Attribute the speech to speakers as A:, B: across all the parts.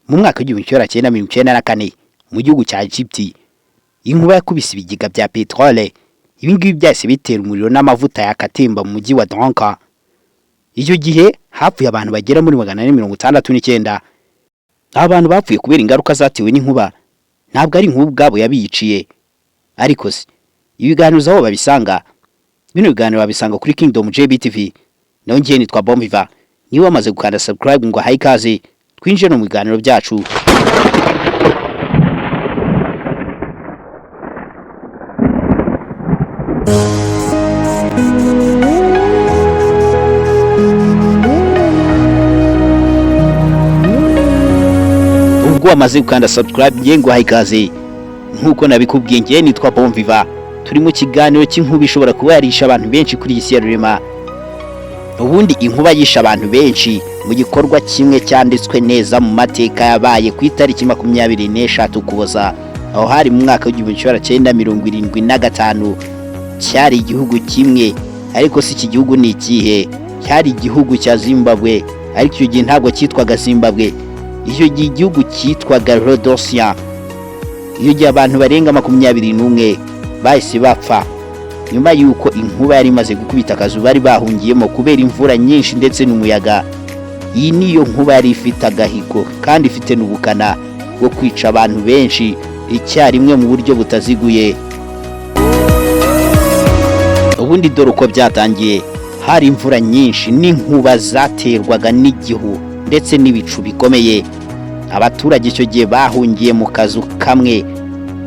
A: mu mwaka w'1994 mu gihugu cya Egypt inkuba yakubise ibigega bya petrole ibingibi byase bitera umuriro n'amavuta yakatemba mu mujyi wa Barenga. Icyo gihe hapfuye abantu bagera muri 469. Abantu bapfuye kubera ingaruka zatewe n'inkuba ntabwo ari inkuba ubwabo yabiciye, ariko se ibiganiro aho babisanga. Bino biganiro babisanga kuri Kingdom JBTV. Naho ngiye nitwa Bombiva. Niba wamaze gukanda subscribe ngo hayikaze twinjire no mu biganiro byacu. Ubwo wamaze gukanda subscribe ngiye ngo hayikaze nkuko nabikubwiye ngiye nitwa Bombiva. Turi mu kiganiro cy'inkuba ishobora kuba yarisha abantu benshi kuri isi ya rurema. Ubundi inkuba yisha abantu benshi mu gikorwa kimwe cyanditswe neza mu mateka yabaye ku itariki 23 Ukuboza, aho hari mu mwaka w'1975. cyari igihugu kimwe, ariko si iki gihugu ni ikihe? Cyari igihugu cya Zimbabwe, ariko icyo gihe ntabwo cyitwaga Zimbabwe. Icyo gihe igihugu cyitwaga Rhodesia. Iyo gihe abantu barenga 21 bahise bapfa nyuma yuko inkuba yari imaze gukubita akazu bari bahungiyemo kubera imvura nyinshi ndetse n'umuyaga. Iyi niyo nkuba yari ifite agahigo kandi ifite n'ubukana bwo kwica abantu benshi icyarimwe mu buryo butaziguye. Ubundi dore uko byatangiye. Hari imvura nyinshi n'inkuba zaterwaga n'igihu ndetse n'ibicu bikomeye. Abaturage icyo gihe bahungiye mu kazu kamwe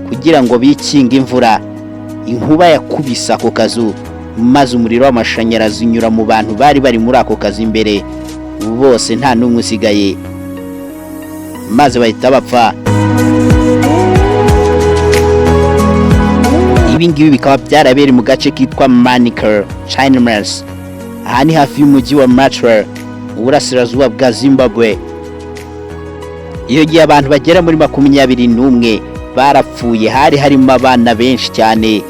A: kugira ngo bikinge imvura. Inkuba yakubisa ako kazu maze umuriro w'amashanyarazi unyura mu bantu bari muri ako kazi imbere, bose nta n'umwe usigaye, maze bahita bapfa. Ibingibi bikaba byarabereye mu gace kitwa Manikar, Chinamas. Aha ni hafi y'umujyi wa Matra, uburasirazuba bwa Zimbabwe. Iyo gihe abantu bagera muri 21 barapfuye, hari harimo abana benshi cyane.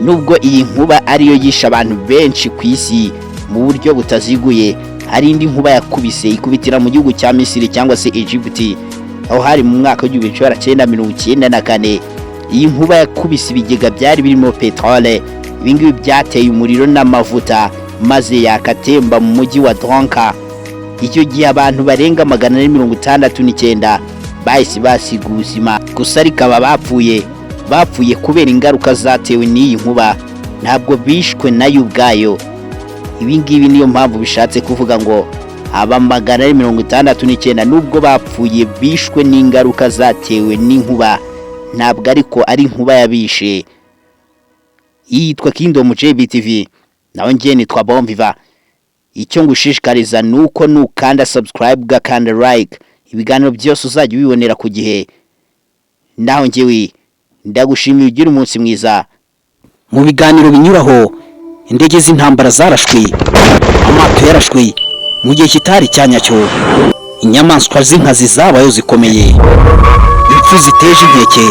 A: Nubwo iyi nkuba ariyo yisha abantu benshi ku isi mu buryo butaziguye, hari indi nkuba yakubise ikubitira mu gihugu cya Misiri cyangwa se Egypt, aho hari mu mwaka w'1994. Iyi nkuba yakubise ibigega byari birimo petrole, ibingibi byateye umuriro n'amavuta maze yakatemba mu mujyi wa Barenga. Icyo gihe abantu barenga 469 bahise basiga ubuzima, gusa ariko aba bapfuye kubera ingaruka zatewe n'iyi nkuba, ntabwo bishwe nayo ubwayo. Ibingibi niyo mpamvu bishatse kuvuga ngo aba 469 nubwo bapfuye bishwe n'ingaruka zatewe n'inkuba, ntabwo ariko ari inkuba yabishe. Yitwa Kingdom JBTV. Naho ngiye nitwa Bombiva. Icyo ngushishikariza nuko nukanda subscribe gakanda like, ibiganiro byose uzajya ubibonera ku gihe. Naho ngiye ndagushimiye, ugira umunsi mwiza. Mu biganiro binyuraho, indege z'intambara zarashwe, amato yarashwe mu gihe kitari cyanyacyo, inyamaswa z'inkazi zabayo zikomeye, impfu ziteje inkeke,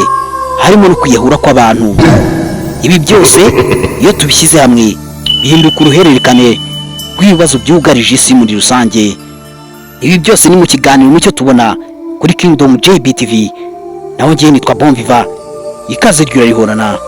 A: harimo no kwiyahura kw'abantu. Ibi byose iyo tubishyize hamwe bihinduka uruhererekane rw'ibibazo byugarije isi muri rusange. Ibi byose ni mu kiganiro mucyo tubona kuri Kingdom JBTV. Naho ngiye nitwa Bombiva. Ikaze ryurarihorana.